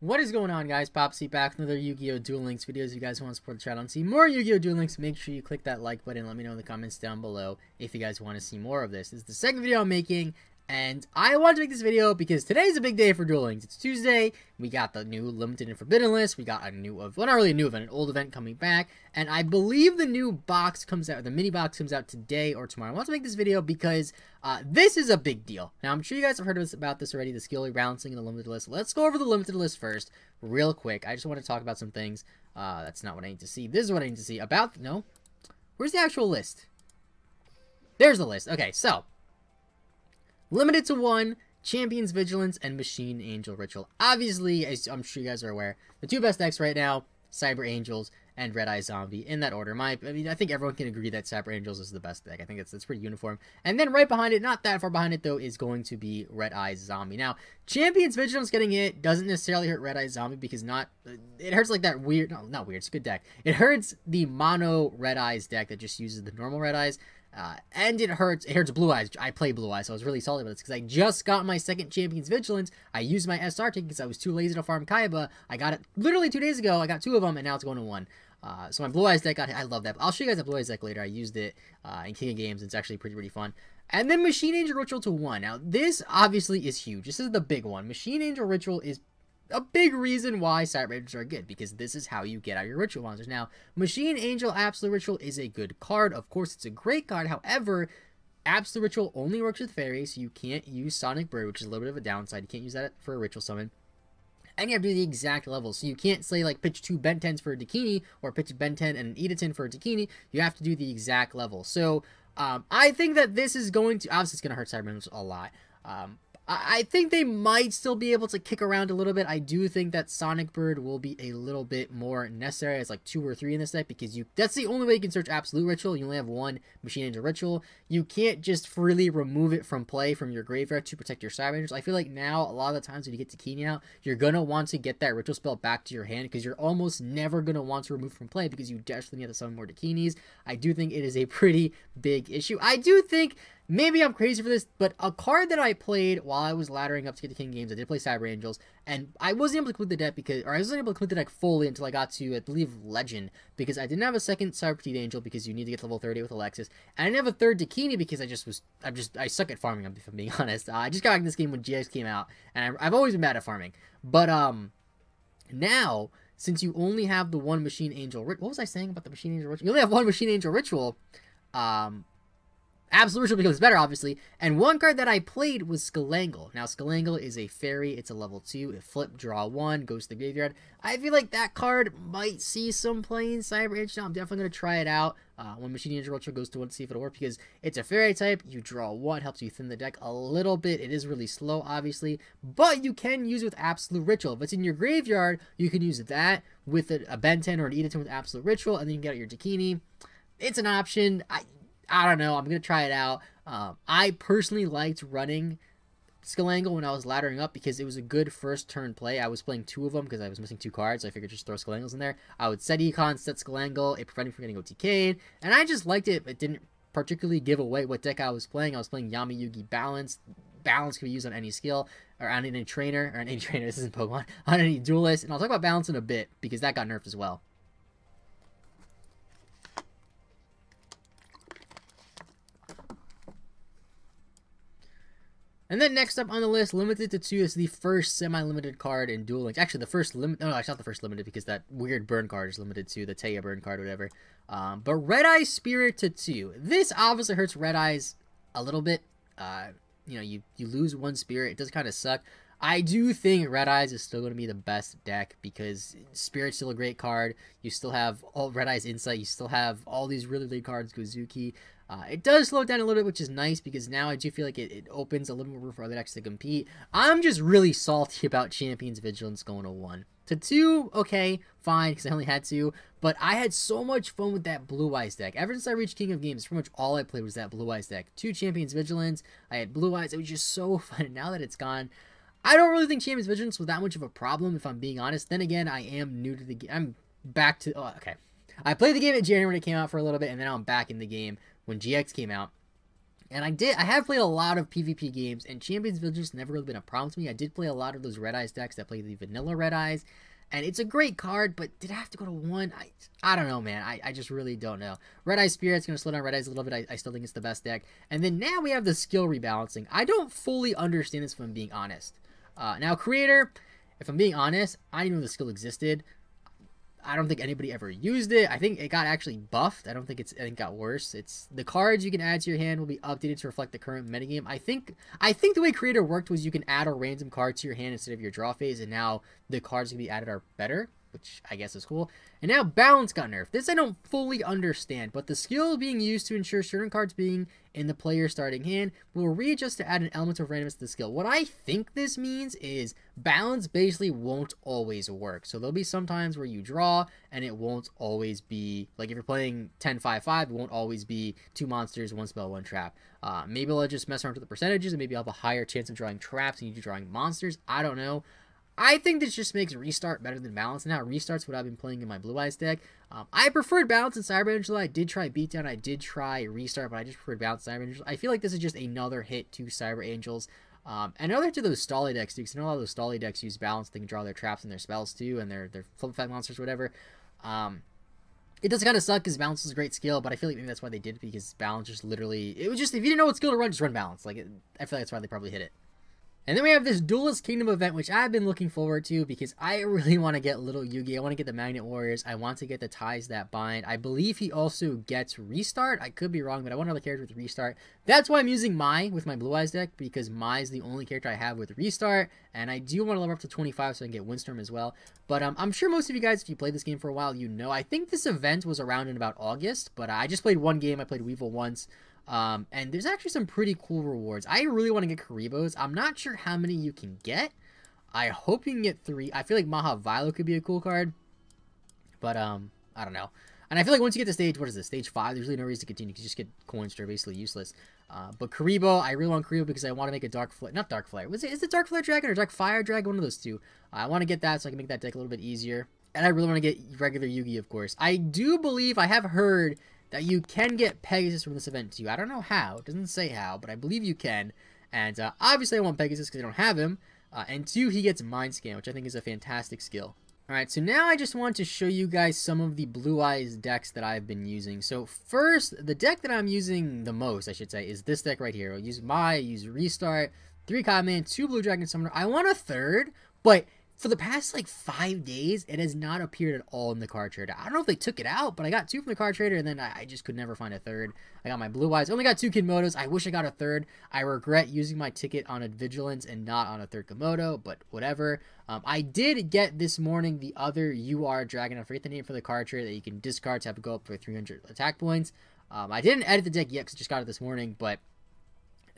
What is going on, guys? Popsy back with another Yu-Gi-Oh! Duel Links video. If you guys want to support the channel and see more Yu-Gi-Oh! Duel Links, make sure you click that like button and let me know in the comments down below if you guys want to see more of this. This is the second video I'm making, and I wanted to make this video because today's a big day for Duel Links. It's Tuesday. We got the new Limited and Forbidden list. We got a new, well, not really a new event, an old event coming back, and I believe the new box comes out, the mini box comes out today or tomorrow. I want to make this video because this is a big deal. Now, I'm sure you guys have heard about this already, the skill rebalancing in the limited list. Let's go over the limited list first, real quick. I just want to talk about some things. That's not what I need to see. This is what I need to see. No? Where's the actual list? There's the list. Okay, so limited to 1, Champion's Vigilance, and Machine Angel Ritual. Obviously, as I'm sure you guys are aware, the two best decks right now, Cyber Angels and Red Eye Zombie, in that order. I think everyone can agree that Cyber Angels is the best deck. I think it's pretty uniform. And then right behind it, not that far behind it though, is going to be Red Eye Zombie. Now, Champion's Vigilance getting hit doesn't necessarily hurt Red Eye Zombie because it hurts like that weird, no, not weird, it's a good deck. It hurts the mono Red Eyes deck that just uses the normal Red Eyes. And it hurts Blue Eyes. I play Blue Eyes, so I was really salty about this because I just got my second Champion's Vigilance. I used my SR ticket because I was too lazy to farm Kaiba. I got it literally 2 days ago. I got 2 of them, and now it's going to 1. So my Blue Eyes deck I love that. I'll show you guys the Blue Eyes deck later. I used it in King of Games. It's actually pretty fun. And then Machine Angel Ritual to 1. Now, this obviously is huge. This is the big one. Machine Angel Ritual is a big reason why Cyber Angels are good, because this is how you get out your ritual monsters. Now, Machine Angel Absolute Ritual is a good card. Of course, it's a great card. However, Absolute Ritual only works with fairies, so you can't use Sonic Bird, which is a little bit of a downside. You can't use that for a ritual summon. And you have to do the exact level. So you can't say, like, pitch 2 Ben 10s for a Dakini, or pitch Ben 10 and an Edatin for a Dakini. You have to do the exact level. So, I think that this is going to, obviously it's going to hurt Cyber Angels a lot. I think they might still be able to kick around a little bit. I do think that Sonic Bird will be a little bit more necessary as like 2 or 3 in this deck, because that's the only way you can search Absolute Ritual. You only have 1 Machine Angel Ritual. You can't just freely remove it from play from your graveyard to protect your Cyber Angels. I feel like now, a lot of the times when you get to Dakini out, you're going to want to get that Ritual spell back to your hand, because you're almost never going to want to remove from play because you desperately need to summon more Dakinis. I do think it is a pretty big issue. I do think, maybe I'm crazy for this, but a card that I played while I was laddering up to get to King Games, I did play Cyber Angels, and I wasn't able to complete the deck I wasn't able to complete the deck fully until I got to, I believe, Legend, because I didn't have a second Cyber Petite Angel because you need to get to level 30 with Alexis, and I didn't have a third Dakini because I suck at farming, if I'm being honest. I just got back in this game when GX came out, and I've always been bad at farming, but now, since you only have the 1 Machine Angel, what was I saying about the Machine Angel Ritual? You only have 1 Machine Angel Ritual, Absolute Ritual becomes better, obviously, and one card that I played was Skalangle. Now, Skalangle is a fairy, it's a level 2, it flip, draw 1, goes to the graveyard. I feel like that card might see some play in Cyber Angel. Now, I'm definitely going to try it out when Machine Angel Ritual goes to 1 to see if it'll work, because it's a fairy type, you draw 1, helps you thin the deck a little bit. It is really slow, obviously, but you can use it with Absolute Ritual. If it's in your graveyard, you can use that with a Ben 10 or an Edatin with Absolute Ritual, and then you can get out your Dakini. It's an option. I don't know. I'm going to try it out. I personally liked running Skalangle when I was laddering up because it was a good first turn play. I was playing 2 of them because I was missing 2 cards, so I figured just throw Skalangles in there. I would set Econ, set Skalangle, it prevented me from getting OTK'd, and I just liked it. It didn't particularly give away what deck I was playing. I was playing Yami Yugi Balance. Balance can be used on any skill, or on any trainer, this isn't Pokemon, on any duelist, and I'll talk about Balance in a bit because that got nerfed as well. And then next up on the list, limited to 2, is the first semi-limited card in Duel Links. Actually, the first limited, no, it's not the first limited because that weird burn card is limited to, the Taya burn card or whatever. But Red Eye Spirit to 2. This obviously hurts Red Eyes a little bit. You know, you lose 1 Spirit. It does kind of suck. I do think Red Eyes is still going to be the best deck because Spirit's still a great card. You still have all Red Eyes Insight. You still have all these really late cards, Gozuki. It does slow it down a little bit, which is nice because now I do feel like it opens a little more room for other decks to compete. I'm just really salty about Champion's Vigilance going to 1. To 2, okay, fine, because I only had 2, but I had so much fun with that Blue Eyes deck. Ever since I reached King of Games, pretty much all I played was that Blue Eyes deck. 2 Champion's Vigilance, I had Blue Eyes, it was just so fun, and now that it's gone, I don't really think Champion's Vigilance was that much of a problem, if I'm being honest. Then again, I am new to the game. I'm back to, okay. I played the game in January when it came out for a little bit, and then I'm back in the game when GX came out. And I have played a lot of PvP games, and Champions Villager's never really been a problem to me. I did play a lot of those Red Eyes decks that play the vanilla Red Eyes, and it's a great card, but did I have to go to 1? I don't know, man. I just really don't know. Red Eye Spirit's going to slow down Red Eyes a little bit. I still think it's the best deck. And then now we have the skill rebalancing. I don't fully understand this if I'm being honest. Now, Creator, if I'm being honest, I didn't know the skill existed. I don't think anybody ever used it. I think it got actually buffed. I think it got worse. It's the cards you can add to your hand will be updated to reflect the current metagame. I think the way Creator worked was you can add a random card to your hand instead of your draw phase, and now the cards that can be added are better, which I guess is cool. And now Balance got nerfed. This I don't fully understand, but the skill being used to ensure certain cards being in the player's starting hand will readjust to add an element of randomness to the skill. What I think this means is Balance basically won't always work. So there'll be some times where you draw and it won't always be, like if you're playing 10-5-5, it won't always be 2 monsters, 1 spell, 1 trap. Maybe I'll just mess around with the percentages and maybe I'll have a higher chance of drawing traps and you drawing monsters. I don't know. I think this just makes Restart better than Balance. Now, Restart's what I've been playing in my Blue Eyes deck. I preferred Balance and Cyber Angel. I did try Beatdown. I did try Restart, but I just preferred Balance and Cyber Angel. I feel like this is just another hit to Cyber Angels. And another to those Stally decks, too, because I know a lot of those Stally decks use Balance. They can draw their traps and their spells, too, and their flip effect monsters, whatever. It does kind of suck because Balance is a great skill, but I feel like maybe that's why they did it, because Balance just literally... It was just, if you didn't know what skill to run, just run Balance. Like, I feel like that's why they probably hit it. And then we have this Duelist Kingdom event, which I've been looking forward to because I really want to get little Yugi. I want to get the Magnet Warriors. I want to get the Ties That Bind. I believe he also gets Restart. I could be wrong, but I want another character with Restart. That's why I'm using Mai with my Blue Eyes deck, because Mai is the only character I have with Restart. And I do want to level up to 25 so I can get Windstorm as well. But I'm sure most of you guys, if you played this game for a while, you know. I think this event was around in about August, but I just played one game. I played Weevil once. And there's actually some pretty cool rewards. I really want to get Karibos. I'm not sure how many you can get. I hope you can get 3. I feel like Maha Vilo could be a cool card. But, I don't know. And I feel like once you get to stage, what is this, stage 5, there's really no reason to continue. You can just get coins that are basically useless. But Karibo, I really want Karibo because I want to make a Dark Flare, not Dark Flare. Is it Dark Flare Dragon or Dark Fire Dragon? One of those two. I want to get that so I can make that deck a little bit easier. And I really want to get regular Yugi, of course. I do believe, I have heard that you can get Pegasus from this event too. I don't know how. It doesn't say how, but I believe you can. And obviously I want Pegasus because I don't have him. And 2, he gets Mind Scan, which I think is a fantastic skill. Alright, so now I just want to show you guys some of the Blue Eyes decks that I've been using. So first, the deck that I'm using the most, I should say, is this deck right here. I'll use Mai, use Restart, 3 Common, 2 Blue Dragon Summoner. I want a 3rd, but for the past like 5 days, it has not appeared at all in the card trader. I don't know if they took it out, but I got 2 from the card trader, and then I just could never find a 3rd. I got my Blue Eyes. Only got 2 Komodos. I wish I got a 3rd. I regret using my ticket on a Vigilance and not on a 3rd Komodo, but whatever. I did get this morning the other UR Dragon. I forget the name for the card trader that you can discard to have it go up for 300 attack points. I didn't edit the deck yet because I just got it this morning, but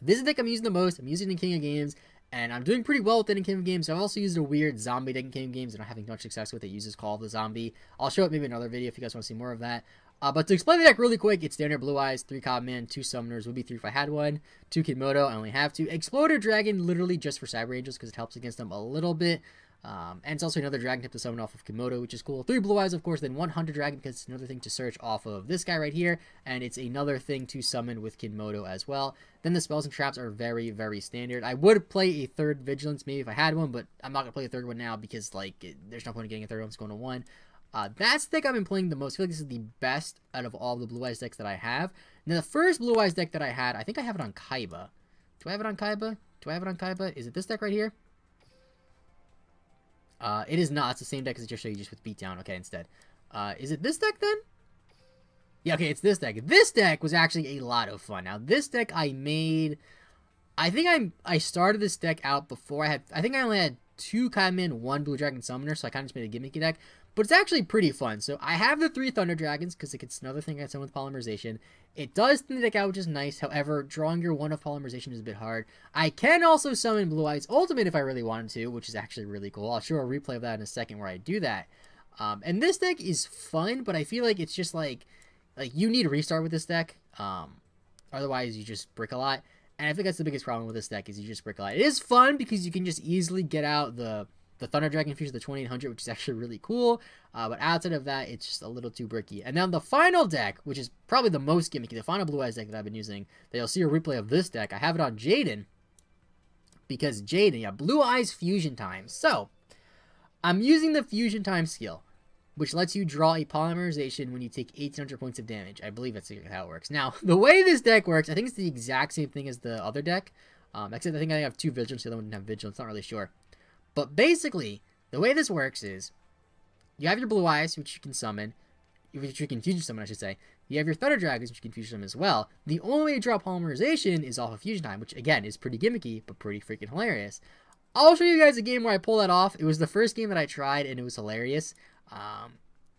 this is the deck I'm using the most. I'm using it in King of Games. And I'm doing pretty well with it in King of Games. I've also used a weird zombie deck in King of Games and I'm having much success with it. It uses Call of the Zombie. I'll show it maybe in another video if you guys want to see more of that. But to explain the deck really quick, it's standard Blue Eyes, 3 Cobman, 2 Summoners, would be 3 if I had one, 2 Kidmodo, I only have 2. Exploder Dragon, literally just for Cyber Angels because it helps against them a little bit. And it's also another dragon type to summon off of Kimodo, which is cool. 3 Blue Eyes, of course, then 1 Hunter Dragon, because it's another thing to search off of this guy right here, and it's another thing to summon with Kimodo as well. Then the spells and traps are very, very standard. I would play a 3rd Vigilance maybe if I had one, but I'm not going to play a 3rd one now because, like, there's no point in getting a 3rd one. It's going to 1. That's the deck I've been playing the most. I feel like this is the best out of all the Blue Eyes decks that I have. Now, the first Blue Eyes deck that I had, I think I have it on Kaiba. Do I have it on Kaiba? Do I have it on Kaiba? Is it this deck right here? It is not. It's the same deck as I just showed you, just with Beatdown. Okay, instead. Is it this deck then? Yeah, okay, it's this deck. This deck was actually a lot of fun. Now, this deck I made... I think I started this deck out before I had... I think I only had 2 Kaiman, 1 Blue Dragon Summoner, so I kind of just made a gimmicky deck. But it's actually pretty fun. So I have the 3 Thunder Dragons, because it's another thing I summon with Polymerization. It does thin the deck out, which is nice. However, drawing your 1 of Polymerization is a bit hard. I can also summon Blue Eyes Ultimate if I really wanted to, which is actually really cool. I'll show a replay of that in a second where I do that. And this deck is fun, but I feel like it's just like you need a restart with this deck. Otherwise, you just brick a lot. And I think that's the biggest problem with this deck is you just brick a lot. It is fun because you can just easily get out the the Thunder Dragon features the 2800, which is actually really cool. But outside of that, it's just a little too bricky. And then the final deck, which is probably the most gimmicky, the final Blue Eyes deck that I've been using, that you'll see a replay of this deck. I have it on Jaden, because Jaden, yeah, Blue Eyes Fusion Time. So, I'm using the Fusion Time skill, which lets you draw a polymerization when you take 1800 points of damage. I believe that's how it works. Now, the way this deck works, I think it's the exact same thing as the other deck, except I think I have 2 Vigilance, the other one didn't have Vigilance, not really sure. But basically, the way this works is, you have your Blue Eyes, which you can summon, which you can Fusion Summon, I should say. You have your Thunder Dragons, which you can Fusion Summon as well. The only way to draw polymerization is off of Fusion Time, which again is pretty gimmicky, but pretty freaking hilarious. I'll show you guys a game where I pull that off. It was the first game that I tried, and it was hilarious.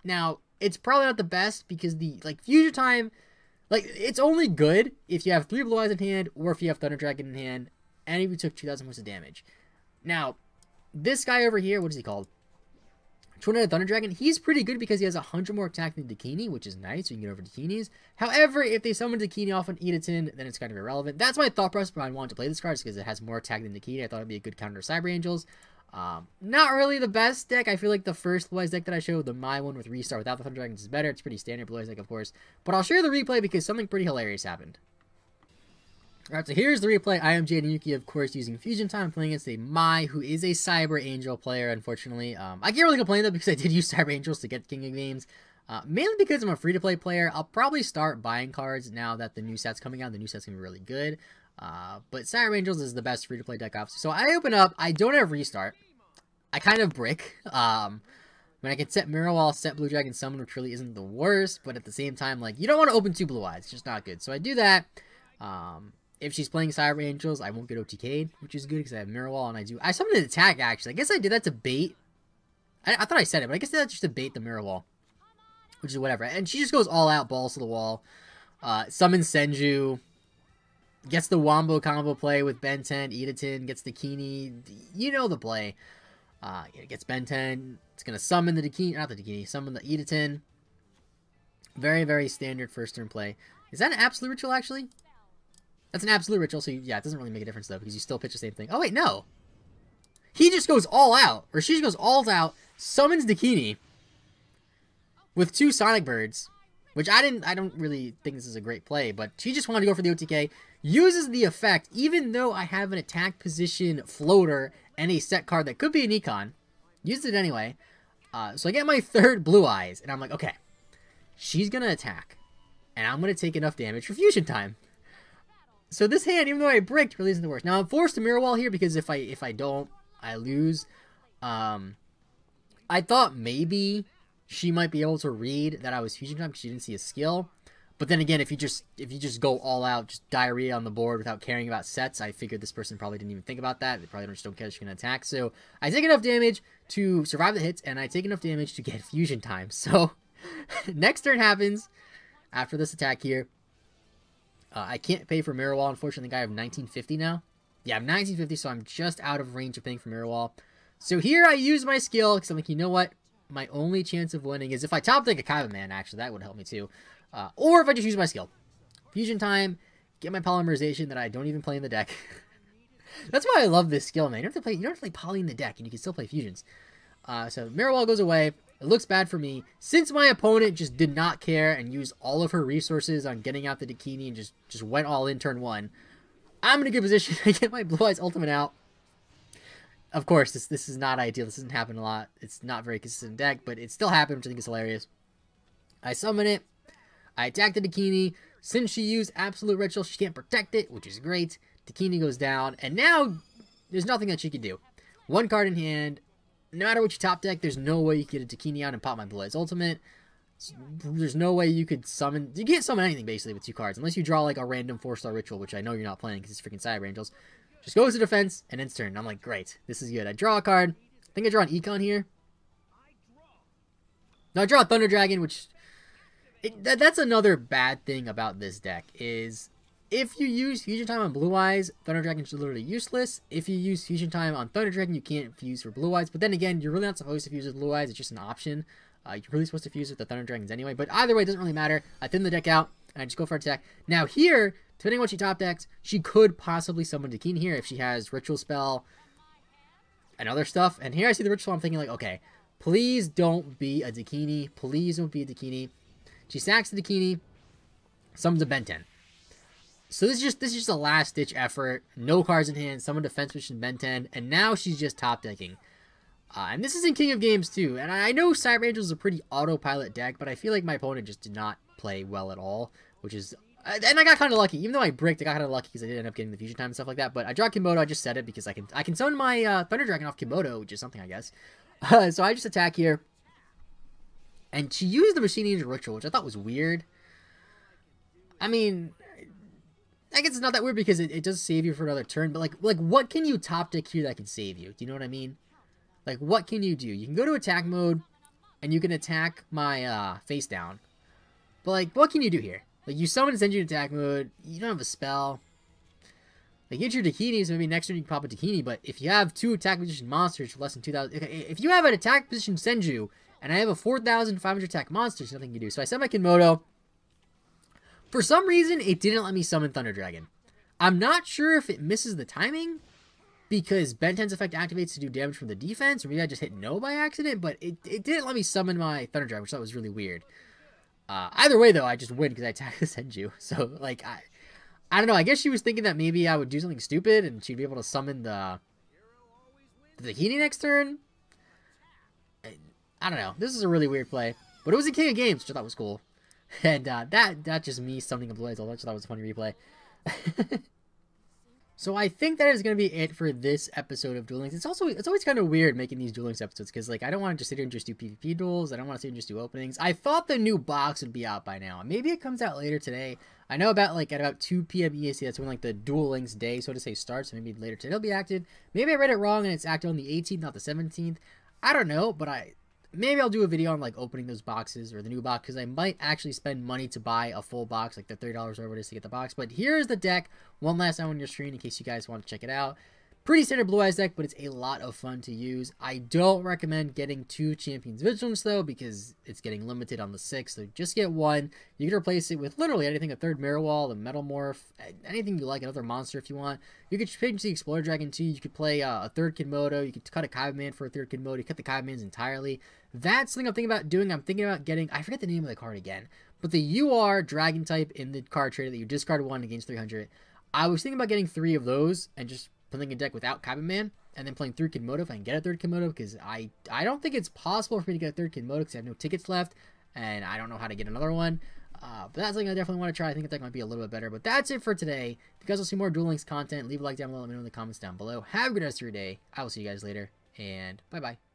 Now, it's probably not the best, because the, Fusion Time, it's only good if you have 3 Blue Eyes in hand, or if you have Thunder Dragon in hand, and if you took 2000 points of damage. Now, this guy over here, what is he called? Tornado Thunder Dragon, he's pretty good because he has 100 more attack than Dakini, which is nice, so you can get over Dakinis. However, if they summon Dakini off an Edaton, then it's kind of irrelevant. That's my thought process behind wanting to play this card, because it has more attack than Dakini. I thought it'd be a good counter to Cyber Angels. Not really the best deck. I feel like the first Blue Eyes deck that I showed, my one with Restart without the Thunder Dragons, is better. It's pretty standard Blue Eyes deck, of course. But I'll share the replay because something pretty hilarious happened. Alright, so here's the replay. I am Jaden Yuki, of course, using Fusion Time, playing against a Mai, who is a Cyber Angel player, unfortunately. I can't really complain, though, because I did use Cyber Angels to get King of Games. Mainly because I'm a free-to-play player. I'll probably start buying cards now that the new set's coming out. The new set's going to be really good. But Cyber Angels is the best free-to-play deck option. So I open up. I don't have Restart. I kind of brick. When I can set Mirror Wall, set Blue Dragon Summon, which really isn't the worst. But at the same time, you don't want to open 2 Blue Eyes. It's just not good. So I do that. If she's playing Cyber Angels, I won't get OTK'd, which is good because I have Mirror Wall, and I summoned an attack, actually. I guess I did that to bait. I thought I said it, but I guess that's just to bait the Mirror Wall, which is whatever. And she just goes all out, balls to the wall, summons Senju, gets the Wombo combo play with Ben 10, Edaton, gets the Dakini. You know the play. It gets Ben 10. It's going to summon the Dakini, not the Dakini, summon the Edaton. Very, very standard first turn play. Is that an Absolute Ritual, actually? That's an Absolute Ritual, so yeah, it doesn't really make a difference, though, because you still pitch the same thing. Oh, wait, no. He just goes all out, or she just goes all out, summons Dakini with 2 Sonic Birds, which I don't really think this is a great play, but she just wanted to go for the OTK, uses the effect, even though I have an attack position floater and a set card that could be an Econ, used it anyway, so I get my 3rd Blue Eyes, and I'm like, okay, she's gonna attack, and I'm gonna take enough damage for Fusion Time. So this hand, even though I bricked, really isn't the worst. Now I'm forced to Mirror Wall here because if I don't, I lose. I thought maybe she might be able to read that I was Fusion Time because she didn't see a skill. But then again, if you just go all out, just diarrhea on the board without caring about sets, I figured this person probably didn't even think about that. They probably just don't care she's gonna attack. So I take enough damage to survive the hits, and I take enough damage to get Fusion Time. So next turn happens after this attack here. I can't pay for Mirror Wall, unfortunately. I have 1950 now. Yeah, I'm 1950, so I'm just out of range of paying for Mirror Wall. So here I use my skill, because I'm like, you know what? My only chance of winning is if I top deck a Kaiba Man, actually. That would help me too. Or if I just use my skill. Fusion Time, get my polymerization that I don't even play in the deck. That's why I love this skill, man. You don't have to play poly in the deck, and you can still play fusions. So Mirror Wall goes away. It looks bad for me. Since my opponent just did not care and used all of her resources on getting out the Dakini and just went all in turn 1, I'm in a good position to get my Blue Eyes Ultimate out. Of course, this is not ideal. This doesn't happen a lot. It's not very consistent deck, but it still happened, which I think is hilarious. I summon it. I attack the Dakini. Since she used Absolute Ritual, she can't protect it, which is great. Dakini goes down, and now there's nothing that she can do. 1 card in hand. No matter what you top deck, there's no way you can get a Dakini out and pop my Blue Eyes Ultimate. There's no way you could summon... You can't summon anything, basically, with 2 cards. Unless you draw, a random 4-star Ritual, which I know you're not playing because it's freaking Cyber Angels. Just goes to defense, and ends turn. I'm like, great. This is good. I draw a card. I think I draw an Econ here. No, I draw a Thunder Dragon, which... That's another bad thing about this deck, is... If you use Fusion Time on Blue Eyes, Thunder Dragon is literally useless. If you use Fusion Time on Thunder Dragon, you can't fuse for Blue Eyes. But then again, you're really not supposed to fuse with Blue Eyes. It's just an option. You're really supposed to fuse with the Thunder Dragons anyway. But either way, it doesn't really matter. I thin the deck out, and I just go for attack. Now here, depending on what she top decks, she could possibly summon Dakini here if she has Ritual Spell. and other stuff. And here I see the ritual. I'm thinking like, okay, please don't be a Dakini. Please don't be a Dakini. She sacks the Dakini, summons a Ben 10. So this is just a last ditch effort. No cards in hand. Summon defense position Ben 10, and now she's just top decking. And this is in King of Games too. And I know Cyber Angel is a pretty autopilot deck, but I feel like my opponent just did not play well at all, which is. And I got kind of lucky. Even though I bricked, I got kind of lucky because I did end up getting the fusion time and stuff like that. But I draw Kimodo. I just said it because I can summon my Thunder Dragon off Kimodo, which is something, I guess. So I just attack here. And she used the Machine Angel Ritual, which I thought was weird. I mean, I guess it's not that weird because it does save you for another turn. But, like what can you top deck here that can save you? Do you know what I mean? Like, what can you do? You can go to attack mode, and you can attack my face down. But, like, what can you do here? Like, you summon and send you to attack mode. You don't have a spell. Like, get your Dakini, so maybe next turn you can pop a Dakini. But if you have 2 attack position monsters for less than 2,000... If you have an attack position Senju, and I have a 4,500 attack monster, there's nothing you can do. So I send my Kimodo. For some reason, it didn't let me summon Thunder Dragon. I'm not sure if it misses the timing, because Ben 10's effect activates to do damage from the defense, or maybe I just hit no by accident, but it didn't let me summon my Thunder Dragon, which I thought was really weird. Either way, though, I just win because I attack the Senju. So, like, I don't know. I guess she was thinking that maybe I would do something stupid and she'd be able to summon the Dakini next turn. I don't know. This is a really weird play. But it was in King of Games, which I thought was cool. And that's just me summoning a Blue Eyes. I thought it was a funny replay. So I think that is going to be it for this episode of Duel Links. It's always kind of weird making these Duel Links episodes because, like, I don't want to just sit here and just do PvP duels. I don't want to sit here and just do openings. I thought the new box would be out by now. Maybe it comes out later today. I know about, like, at about 2 p.m. EST, that's when, like, the Duel Links day, so to say, starts. So maybe later today it'll be active. Maybe I read it wrong and it's active on the 18th, not the 17th. I don't know, but maybe I'll do a video on, like, opening those boxes or the new box, because I might actually spend money to buy a full box, like the $30 or whatever it is to get the box. But here's the deck one last time on your screen in case you guys want to check it out. Pretty standard Blue Eyes deck, but it's a lot of fun to use. I don't recommend getting 2 Champions Vigilance, though, because it's getting limited on the 6, so just get 1. You can replace it with literally anything, a 3rd Mirror Wall, a Metal Morph, anything you like, another monster if you want. You could change the Explorer Dragon, too. You could play a 3rd Kimodo. You could cut a Kaiba for a 3rd Kimodo. You cut the Kaibamans entirely. That's something I'm thinking about doing. I'm thinking about getting, I forget the name of the card again, but the UR Dragon type in the card trader that you discard 1 against 300. I was thinking about getting 3 of those and just playing a deck without Kaiba, and then playing 3rd Kimodo if I can get a 3rd Kimodo, because I don't think it's possible for me to get a 3rd Kimodo because I have no tickets left, and I don't know how to get another one. But that's something I definitely want to try. I think the deck might be a little bit better. But that's it for today. If you guys want to see more Duel Links content, leave a like down below. Let me know in the comments down below. Have a good rest of your day. I will see you guys later, and bye-bye.